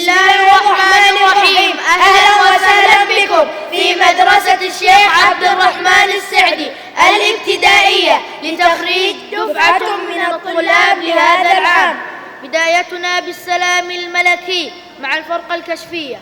الله الرحمن الرحيم. أهلا وسهلا بكم في مدرسة الشيخ عبد الرحمن السعدي الابتدائية لتخريج دفعة من الطلاب لهذا العام. بدايتنا بالسلام الملكي مع الفرقة الكشفية.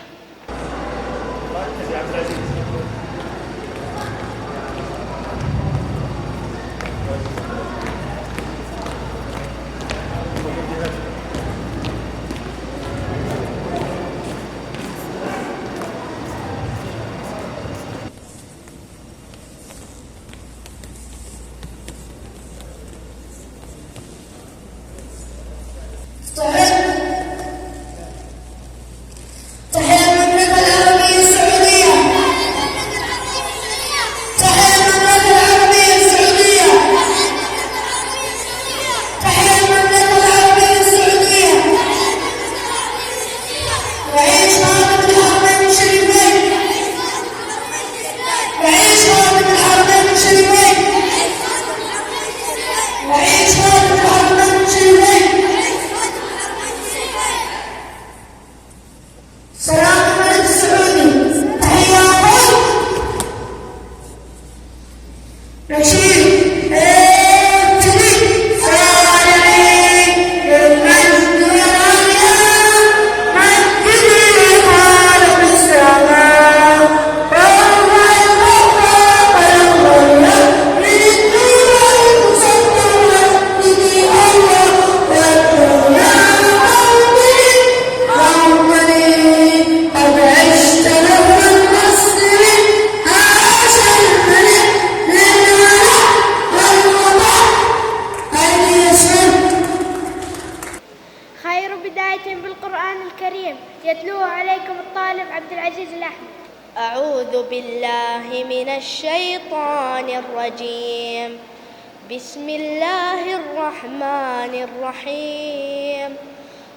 بالقرآن الكريم يتلوه عليكم الطالب عبد العزيز الأحمد. أعوذ بالله من الشيطان الرجيم. بسم الله الرحمن الرحيم.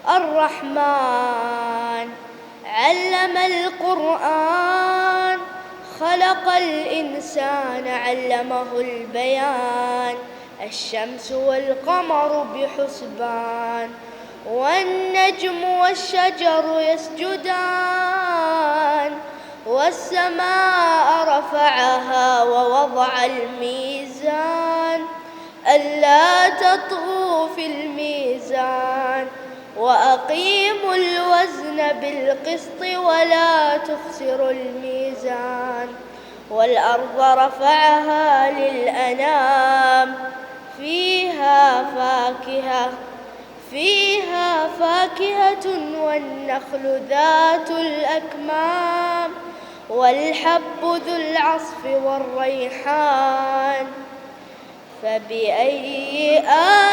الرحمن علم القرآن خلق الإنسان علمه البيان. الشمس والقمر بحسبان والنجم والشجر يسجدان والسماء رفعها ووضع الميزان ألا تطغوا في الميزان وأقيموا الوزن بالقسط ولا تخسروا الميزان. والأرض رفعها للأنام فيها فاكهة والنخل ذات الأكمام والحب ذو العصف والريحان. فبأي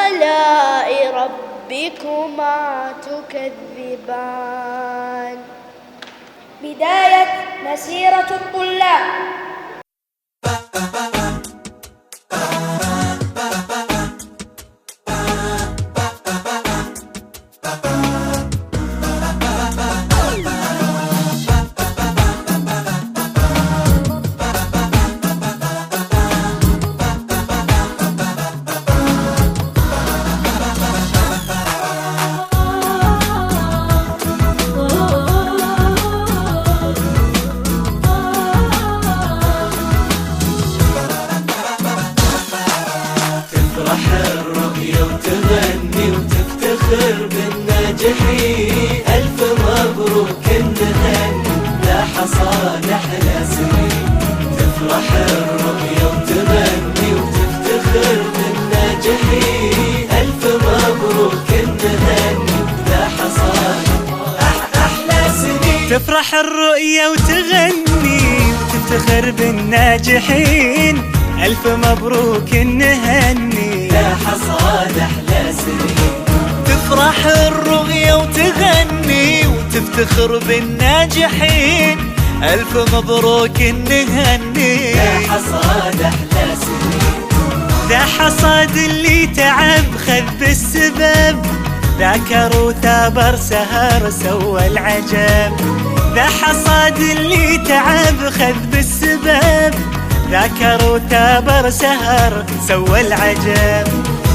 آلاء ربكما تكذبان. بداية مسيرة الطلاب. بالناجحين ألف مبروك النهني لاح صالح سنين. تفرح الرؤيا وتغني وتفتخر بالناجحين ألف مبروك النهني لاح صالح أحلى سنين. تفرح الرؤيا وتغني وتفتخر بالناجحين ألف مبروك النهني لاح صالح لا سنين. تفرح الرؤيا وتغني وتفتخر بالناجحين ألف مبروك النهني. ذا حصاد أحلى سنين. ذا حصاد اللي تعب خذ بالسبب ذاكر وثابر سهر سوى العجب. ذا حصاد اللي تعب خذ بالسبب ذاكر وثابر سهر سوى العجب.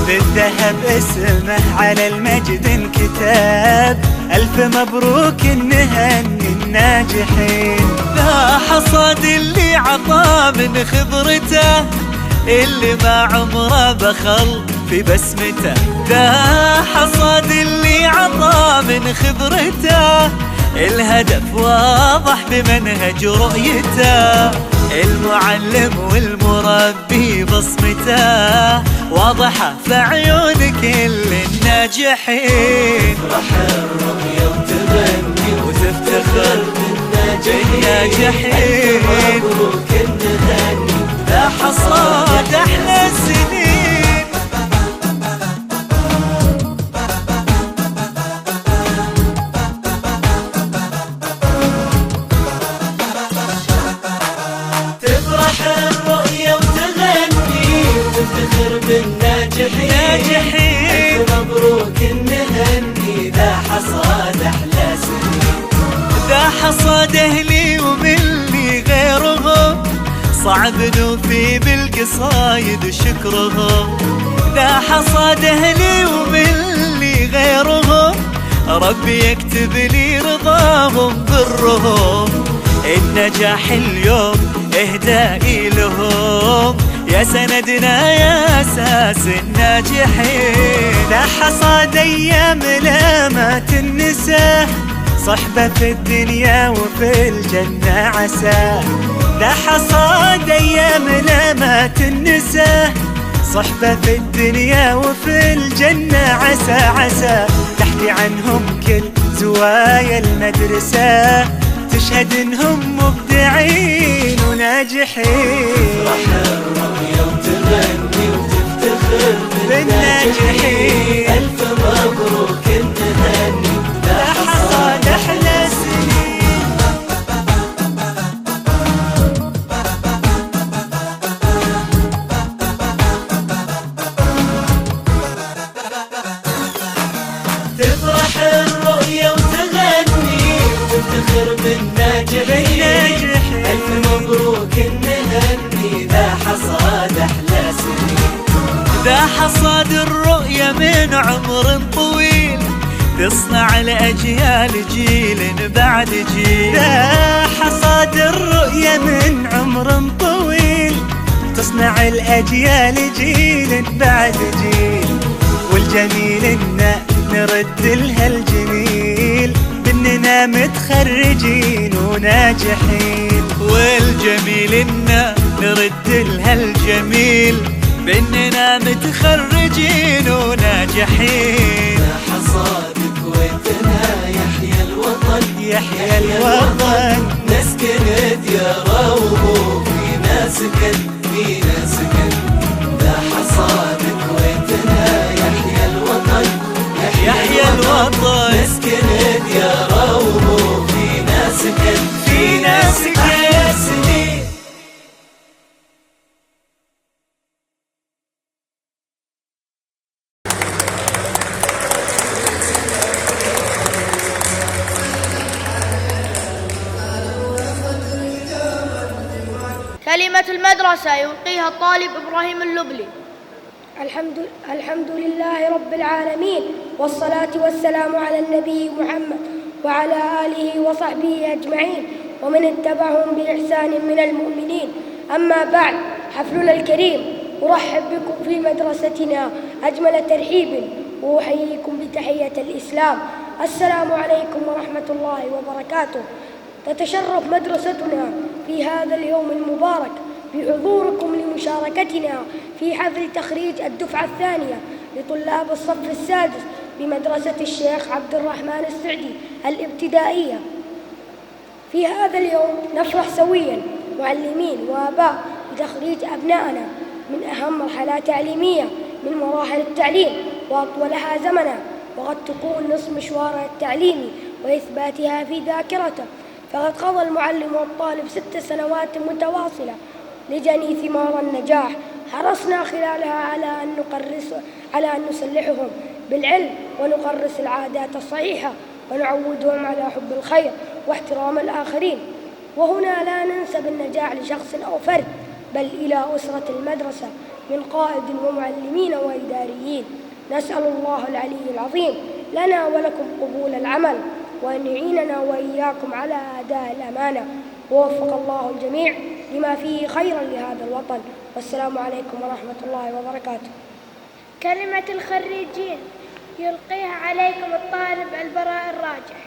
بالذهب اسمه على المجد انكتب، ألف مبروك نهني الناجحين. ذا حصاد اللي عطى من خبرته، اللي ما عمره بخل في بسمته. ذا حصاد اللي عطى من خبرته، الهدف واضح بمنهج رؤيته. المعلم والمربي بصمته واضحة في عيون كل الناجحين. تفرح الرؤية وتغني وتفتخر بالناجحين. مبروك نهني ذا حصاد أحلى السنين. تفرح الرؤية وتغني وتفتخر بالناجحين. ألف مبروك نهني ذا حصاد أحلى سنين. ذا حصاد أهلي وملي غيرهم، صعب نوفي بالقصايد وشكرهم. ذا حصاد أهلي وملي غيرهم، ربي يكتب لي رضاهم برهم. النجاح اليوم إهدائي لهم، يا سندنا يا أساس الناجحين. ذا حصاد أيام لا ما تنسى، صحبة في الدنيا وفي الجنة عسى. ذا حصاد أيام لا ما تنسى، صحبة في الدنيا وفي الجنة عسى عسى. تحكي عنهم كل زوايا المدرسة، تشهد انهم مبدعين وناجحين. تفرح الرؤية وتغني وتفتخر بالناجحين. ألف مبروك نهني ذا حصاد أحلى سنين. تفرح الرؤية وتغني وتفتخر بالناجحين. ألف مبروك نهني ذا حصاد أحلى سنين. ذا حصاد الرؤية من عمر طويل، تصنع الأجيال جيل بعد جيل. ذا حصاد الرؤية من عمر طويل، تصنع الأجيال جيل بعد جيل. والجميل إن نرد لها الجميل، بإننا متخرجين وناجحين. والجميل إن نرد لها الجميل، بإننا متخرجين وناجحين. ذا حصاد كويتنا يحيى الوطن، يحيى الوطن. نسكن ديارة وهو فينا سكن، فينا سكن. ذا حصاد كويتنا يحيى الوطن، يحيى الوطن. نسكن ديارة وهو فينا سكن، فينا سكن. أحلى سنين. كلمة المدرسة يلقيها الطالب إبراهيم اللبلي. الحمد لله رب العالمين، والصلاة والسلام على النبي محمد وعلى آله وصحبه أجمعين ومن اتبعهم بإحسان من المؤمنين. أما بعد، حفلنا الكريم أرحب بكم في مدرستنا أجمل ترحيب، وأحييكم بتحية الإسلام. السلام عليكم ورحمة الله وبركاته. تتشرف مدرستنا في هذا اليوم المبارك بحضوركم لمشاركتنا في حفل تخريج الدفعة الثانية لطلاب الصف السادس بمدرسة الشيخ عبد الرحمن السعدي الابتدائية. في هذا اليوم نفرح سويا معلمين وآباء بتخريج أبنائنا من أهم مرحلة تعليمية من مراحل التعليم وأطولها زمنا، وقد تكون نصف مشوارها التعليمي وإثباتها في ذاكرته. فقد قضى المعلم والطالب 6 سنوات متواصلة لجني ثمار النجاح. حرصنا خلالها على أن نسلحهم بالعلم ونقرس العادات الصحيحة ونعودهم على حب الخير واحترام الآخرين. وهنا لا ننسب النجاح لشخص أو فرد، بل إلى أسرة المدرسة من قائد ومعلمين وإداريين. نسأل الله العلي العظيم لنا ولكم قبول العمل، وأن يعيننا وإياكم على أداء الأمانة، ووفق الله الجميع لما فيه خيرا لهذا الوطن. والسلام عليكم ورحمة الله وبركاته. كلمة الخريجين يلقيها عليكم الطالب البراء الراجح.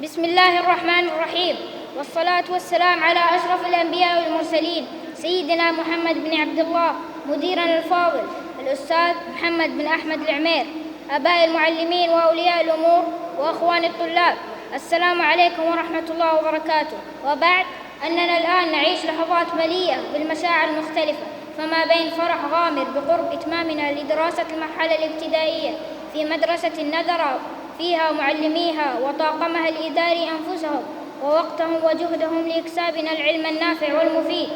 بسم الله الرحمن الرحيم، والصلاة والسلام على أشرف الأنبياء والمرسلين سيدنا محمد بن عبد الله، مديرنا الفاضل الأستاذ محمد بن أحمد العمير، آباء المعلمين وأولياء الأمور وأخوان الطلاب، السلام عليكم ورحمة الله وبركاته. وبعد، أننا الآن نعيش لحظات مليئة بالمشاعر المختلفة، فما بين فرح غامر بقرب إتمامنا لدراسة المرحلة الابتدائية في مدرسة النذرة فيها معلميها وطاقمها الإداري أنفسهم ووقتهم وجهدهم لإكسابنا العلم النافع والمفيد،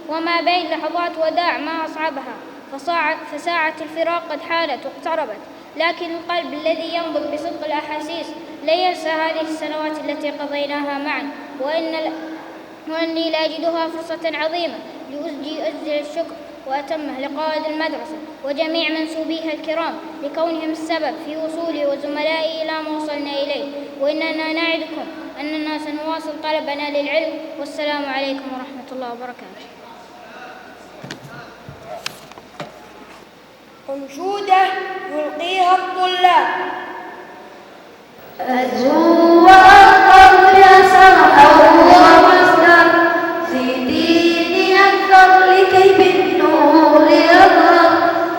وما بين لحظات وداع ما أصعبها، فساعة الفراق قد حانت واقتربت، لكن القلب الذي ينبض بصدق الأحاسيس لا ينسى هذه السنوات التي قضيناها معا، وأني لاجدها فرصة عظيمة لأسجل الشكر وأتمه لقائد المدرسة وجميع منسوبيها الكرام لكونهم السبب في وصولي وزملائي إلى ما وصلنا إليه، وإننا نعدكم أننا سنواصل طلبنا للعلم. والسلام عليكم ورحمة الله وبركاته. أنشودة يلقيها الطلاب. أزهو وأرقب صرحا ومصدر زيديني أكثر لكي بالنور يظهر،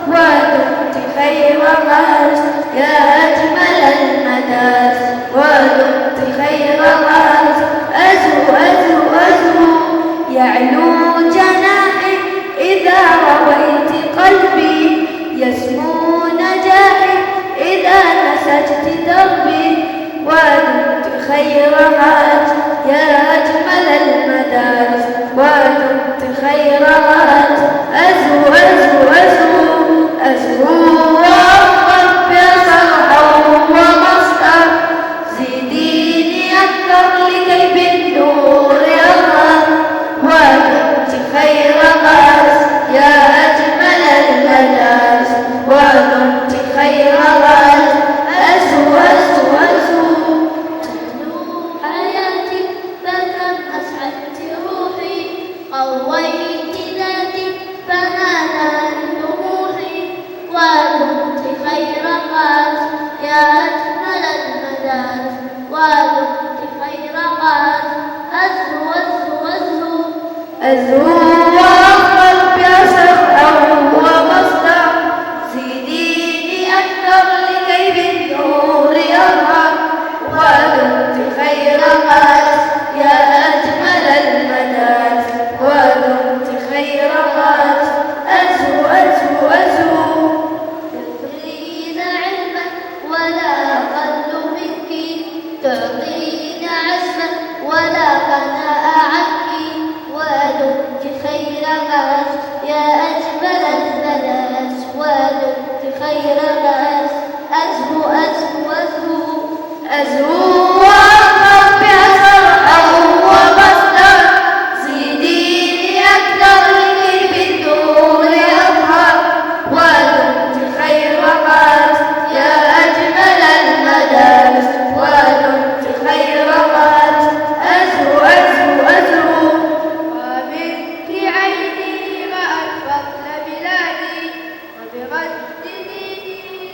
ودمت خير غرس يا أجمل المدارس، ودمت خير غرس. أزهو أزهو أزهو يعلو جناحي إذا رويت قلبي، يسمو نجاحي إذا نسجت دربي، ودمت خير غرس يا أجمل المدارس، ودمت خير غرس. أزهو أزهو أزهو أزهو وأرقب صرحا ومصدر زيديني أكثر لكي بالنور يظهر، ودمت خير غرس يا أجمل المدارس، ودمت خير غرس. أزهو أزهو أزهو تهنو حياتي فكم أسعدت روحي، قويت ذاتي فنالت طموحي، ودمت خير غرس يا أجمل المدارس، ودمت خير غرس. أزهو أزهو أزهو أزهو وأرقب صرحا ومصدر زيديني أكثر لكي بالنور يظهر، ودمت خير غرس يا أجمل المدارس، ودمت خير غرس. أزهو أزهو أزهو تثرين علما ولا أقل منك، تعطين عزما ولا غناء عنك، ودمت خير غرس يا أجمل المدارس، ودمت خير غرس. أزهو أزهو أزهو أزهو وأرقب صرحا ومصدر زيديني أكثر لكي بالنور يظهر، ودمت خير غرس يا أجمل المدارس، ودمت خير غرس. أزهو أزهو أزهو وبك عيني ما أشفقن بلادي، وبغد ديني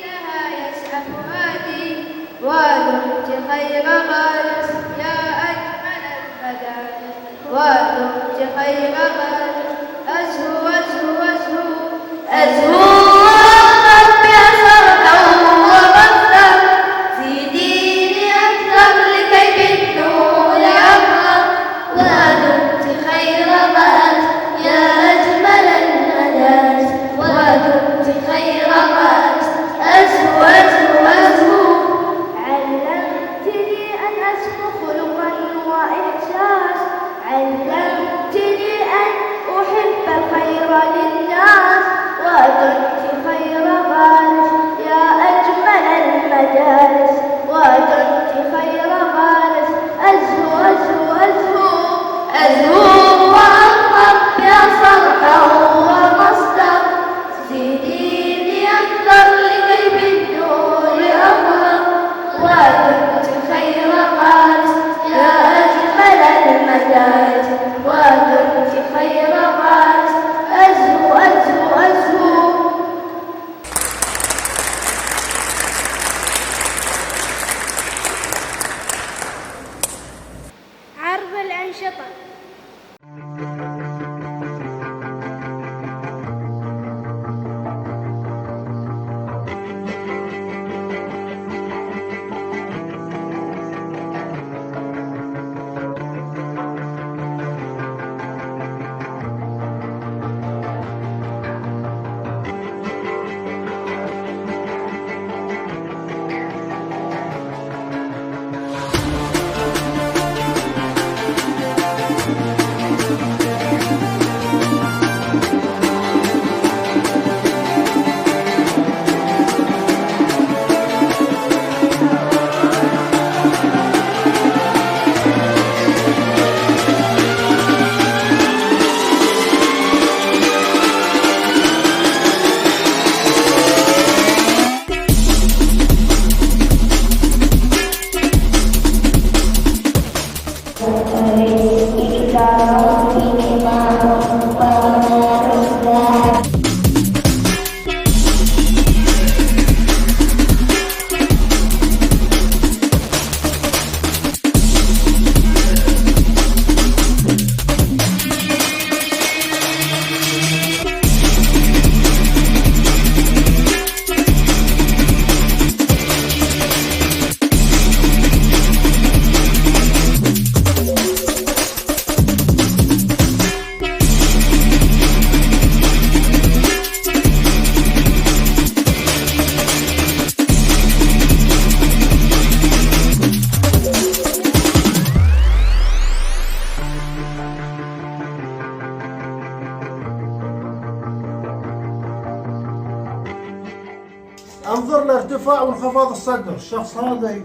انظر لارتفاع وانخفاض الصدر، الشخص هذا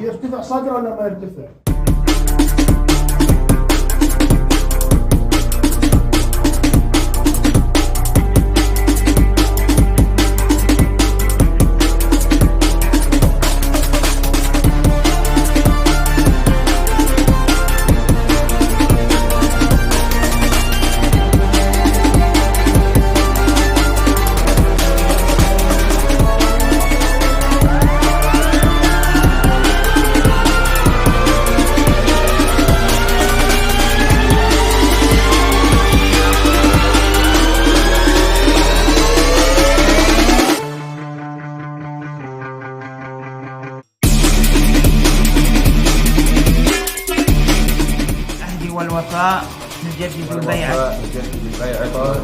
يرتفع صدره ولا ما يرتفع؟ والوفاء نجدد البيعة.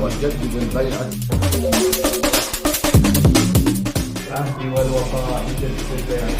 ونجدد البيعة. العهد والوفاء نجدد البيعة.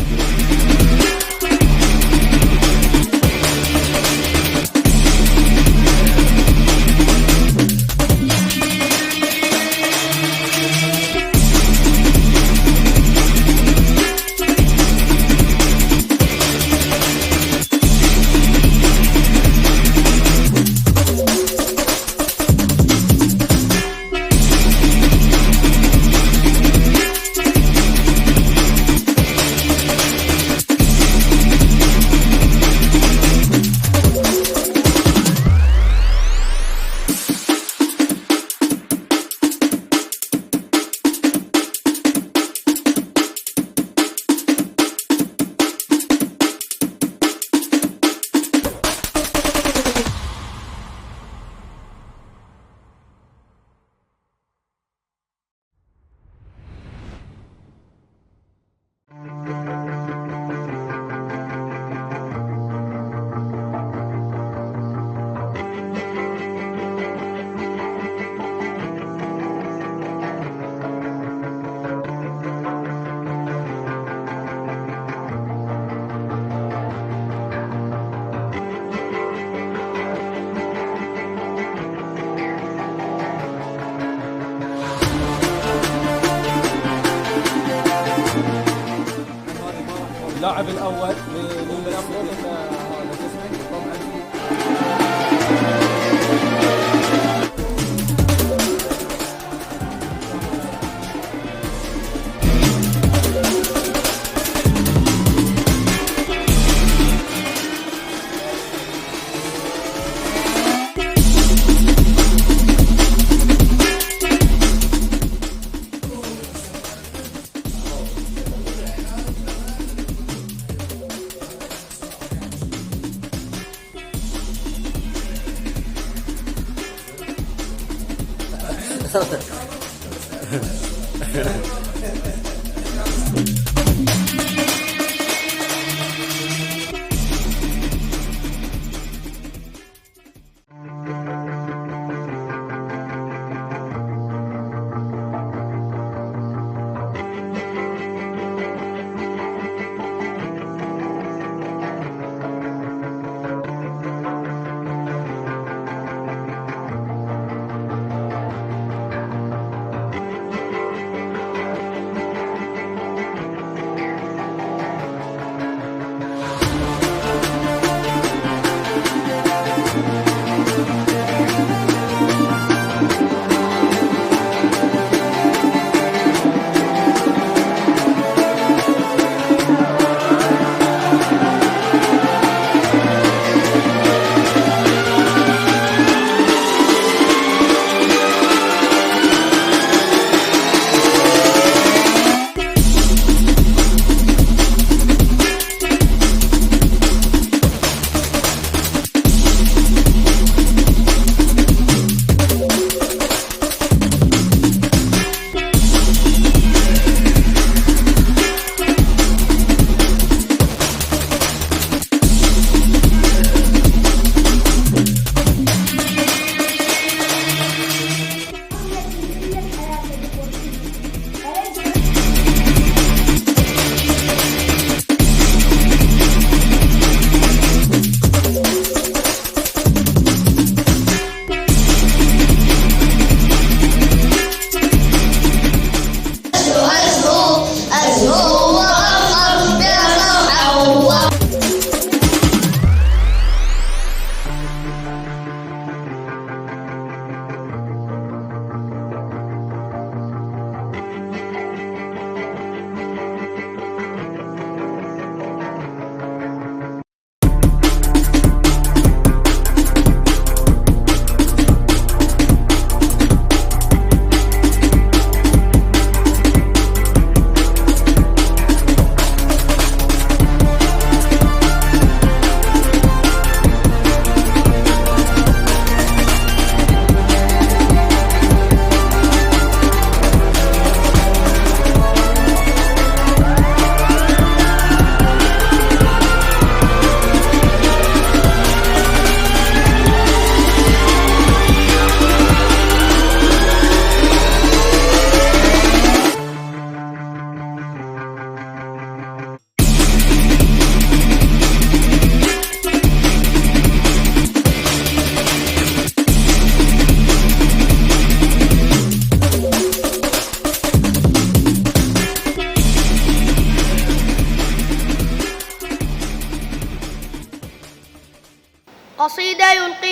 اللاعب الاول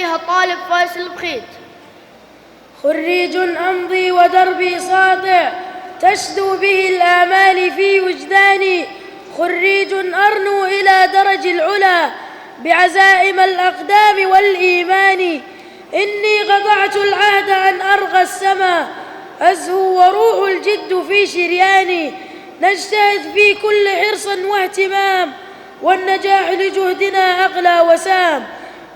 يلقيها الطالب فيصل البخيت. خريج أمضي ودربي ساطع، تشدو به الآمال في وجداني. خريج أرنو إلى درج العلا بعزائم الأقدام والإيمان. إني قطعت العهد أن أرغى السما، أزهو وروح الجد في شرياني. نجتهد في كل حرص واهتمام، والنجاح لجهدنا أغلى وسام.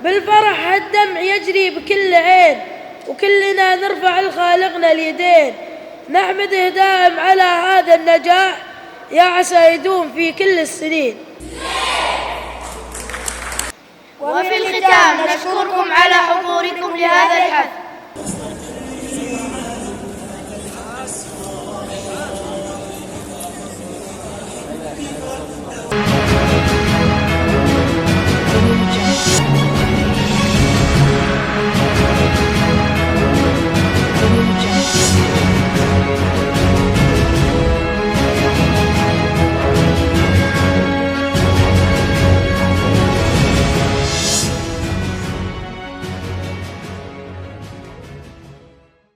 بالفرح الدمع يجري بكل عين، وكلنا نرفع لخالقنا اليدين. نحمده دائم على هذا النجاح، يا عسى يدوم في كل السنين. وفي الختام نشكركم على حضوركم لهذا الحفل.